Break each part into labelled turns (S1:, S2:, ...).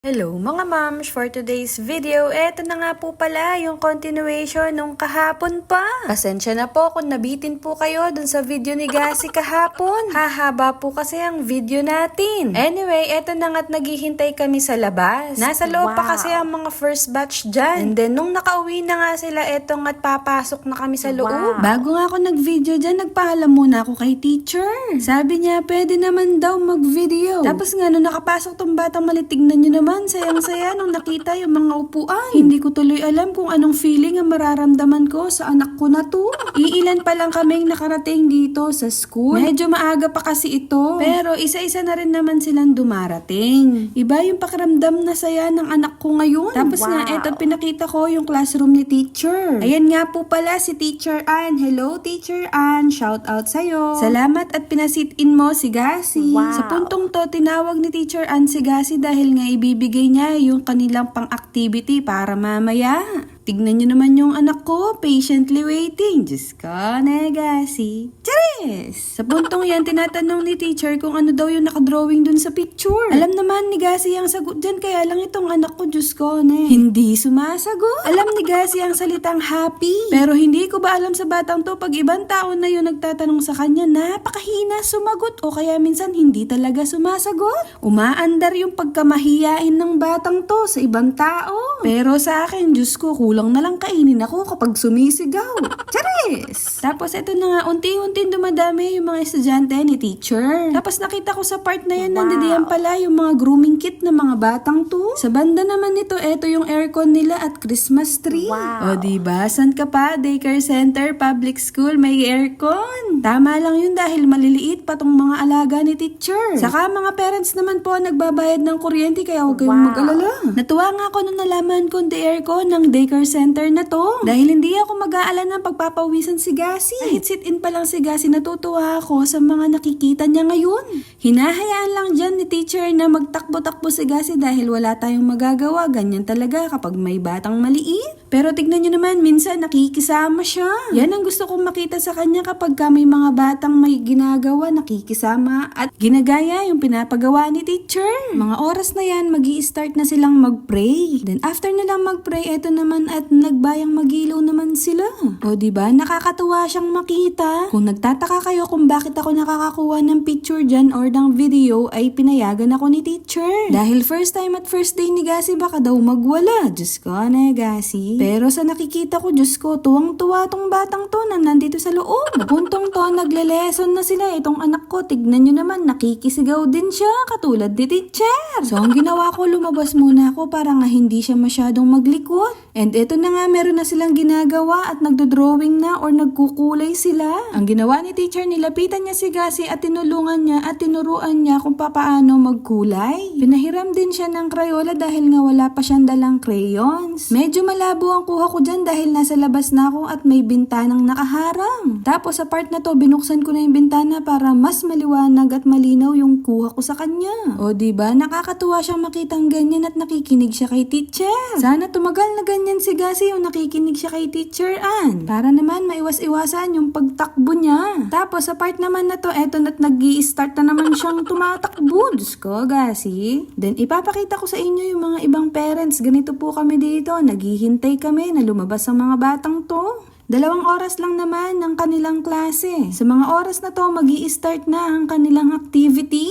S1: Hello mga moms! For today's video, eto na nga po pala yung continuation nung kahapon pa. Pasensya na po kung nabitin po kayo dun sa video ni Gasi kahapon. Hahaba po kasi ang video natin. Anyway, eto na nga't naghihintay kami sa labas. Nasa loob pa kasi ang mga first batch dyan. And then nung nakauwi na nga sila, eto nga't papasok na kami sa loob. Bago nga ako nag-video dyan, nagpaalam muna ako kay teacher. Sabi niya, pwede naman daw mag-video. Tapos nga nung nakapasok tong batang malitignan nyo naman, sayang-saya nung nakita yung mga upuan. Hindi ko tuloy alam kung anong feeling ang mararamdaman ko sa anak ko na to. Iilan pa lang kaming nakarating dito sa school. Medyo maaga pa kasi ito. Pero isa-isa na rin naman silang dumarating. Iba yung pakiramdam na saya ng anak ko ngayon. Tapos nga, eto pinakita ko yung classroom ni teacher. Ayan nga po pala si Teacher Ann. Hello, Teacher Ann. Shout out sa'yo. Salamat at pinasit-in mo si Gasi. Sa puntong to, tinawag ni Teacher Ann si Gasi dahil nga ibibigay niya yung kanilang pang-activity para mamaya. Tignan nyo naman yung anak ko, patiently waiting. Diyos ko, Negasi. Charis! Sa puntong yan, tinatanong ni teacher kung ano daw yung nakadrawing dun sa picture. Alam naman ni Gasi ang sagot dyan, kaya lang itong anak ko, Diyos ko, hindi sumasagot. Alam ni Gasi ang salitang happy. Pero hindi ko ba alam sa batang to, pag ibang tao na yun nagtatanong sa kanya, napakahina sumagot o kaya minsan hindi talaga sumasagot. Umaandar yung pagkamahiyain ng batang to sa ibang tao. Pero sa akin, Diyos ko, kulang na lang kainin ako kapag sumisigaw. Charis! Tapos ito na nga, unti-unti dumadami yung mga estudyante ni teacher. Tapos nakita ko sa part na yan, nandidiyan pala yung mga grooming kit ng mga batang to. Sa banda naman nito, ito yung aircon nila at Christmas tree. O diba, san ka pa? Daycare center, public school, may aircon. Tama lang yun dahil maliliit pa tong mga alaga ni teacher. Saka mga parents naman po nagbabayad ng kuryente kaya huwag kayong mag-alala. Natuwa nga ako nung nalaman kong the aircon ng daycare center na to. Dahil hindi ako mag-aalala ng pagpapawisan si Gasi. Kahit sit-in pa lang si Gasi, natutuwa ako sa mga nakikita niya ngayon. Hinahayaan lang dyan ni teacher na magtakbo-takbo si Gasi dahil wala tayong magagawa. Ganyan talaga kapag may batang maliit. Pero tignan nyo naman, minsan nakikisama siya. Yan ang gusto kong makita sa kanya kapag may mga batang may ginagawa, nakikisama at ginagaya yung pinapagawa ni teacher. Mga oras na yan, magi-start na silang mag-pray. Then after nilang mag-pray, eto naman at nagbayang magilaw naman sila. O diba, nakakatuwa siyang makita. Kung nagtataka kayo kung bakit ako nakakakuha ng picture dyan or ng video, ay pinayagan ako ni teacher. Dahil first time at first day ni Gasi, baka daw magwala. Diyos ko, Gasi. Pero sa nakikita ko, Diyos ko, tuwang-tuwa tong batang to na nandito sa loob. Puntong to, nagle-lesson na sila. Itong anak ko, tignan nyo naman, nakikisigaw din siya, katulad ni teacher. So, ang ginawa ko, lumabas muna ako para nga hindi siya masyadong maglikot. And eto na nga, meron na silang ginagawa at nagdo-drawing na or nagkukulay sila. Ang ginawa ni teacher, nilapitan niya si Gasi at tinulungan niya at tinuruan niya kung paano magkulay. Pinahiram din siya ng Crayola dahil nga wala pa siyang dalang crayons. Medyo malabo ang kuha ko dyan dahil nasa labas na ako at may bintanang nakaharang. Tapos sa part na to, binuksan ko na yung bintana para mas maliwanag at malinaw yung kuha ko sa kanya. O diba, nakakatuwa siyang makitang ganyan at nakikinig siya kay teacher. Sana tumagal na ganyan si Gasi yung nakikinig siya kay Teacher Ann. Para naman maiwas-iwasan yung pagtakbo niya. Tapos sa part naman na to, eto na't nag-i-start na naman siyang tumatakbo. Diyos ko, Gasi. Then ipapakita ko sa inyo yung mga ibang parents. Ganito po kami dito. Naghihintay kami na lumabas ang mga batang to. 2 oras lang naman ng kanilang klase. Sa mga oras na to, magi-start na ang kanilang activity.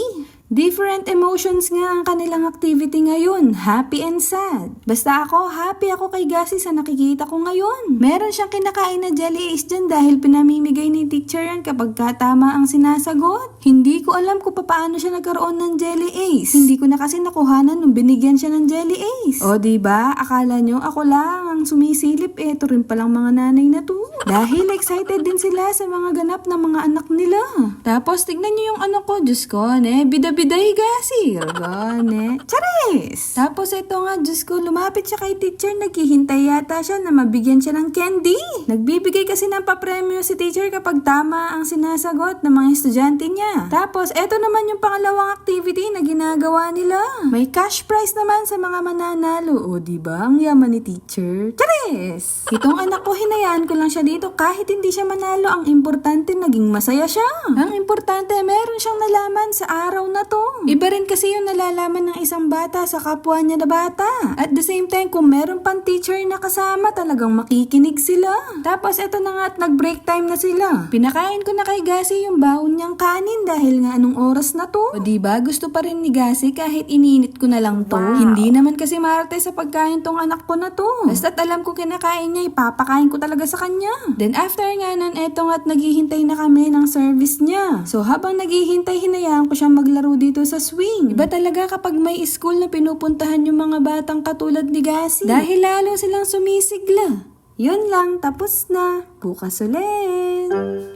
S1: Different emotions nga ang kanilang activity ngayon, happy and sad. Basta ako, happy ako kay Gasi sa nakikita ko ngayon. Meron siyang kinakain na jelly ace dyan dahil pinamimigay ni teacher yan kapag tama ang sinasagot. Hindi ko alam kung paano siya nagkaroon ng jelly ace. Hindi ko na kasi nakuhanan nung binigyan siya ng jelly ace. O diba, akala nyo ako lang ang sumisilip, eto rin palang mga nanay na to. Dahil excited din sila sa mga ganap ng mga anak nila. Tapos tignan nyo yung ano ko, Diyos ko, biday Gasi. Gane. Charis! Tapos ito nga, Diyos ko, lumapit siya kay teacher. Naghihintay yata siya na mabigyan siya ng candy. Nagbibigay kasi ng papremyo si teacher kapag tama ang sinasagot ng mga estudyante niya. Tapos, ito naman yung pangalawang activity na ginagawa nila. May cash prize naman sa mga mananalo. O, diba? Ang yaman ni teacher. Charis! Itong anak ko, hinayaan ko lang siya dito kahit hindi siya manalo. Ang importante, naging masaya siya. Ang importante, meron siyang nalaman sa araw na to.
S2: Iba rin kasi yung nalalaman ng isang bata sa kapwa niya na bata. At the same time, kung meron pang teacher na kasama, talagang makikinig sila. Tapos eto na nga at nag-break time na sila. Pinakain ko na kay Gasi yung baon niyang kanin dahil nga anong oras na to. O diba, gusto pa rin ni Gasi kahit ininit ko na lang to. Hindi naman kasi marte sa pagkain tong anak ko na to. Basta't alam ko kinakain niya, ipapakain ko talaga sa kanya. Then after nga nun, eto nga at naghihintay na kami ng service niya. So habang naghihintay, hinayaan ko siyang maglaro dito sa swing. Iba talaga kapag may school na pinupuntahan yung mga batang katulad ni Gasi. Dahil lalo silang sumisigla. Yun lang, tapos na. Bukas ulit.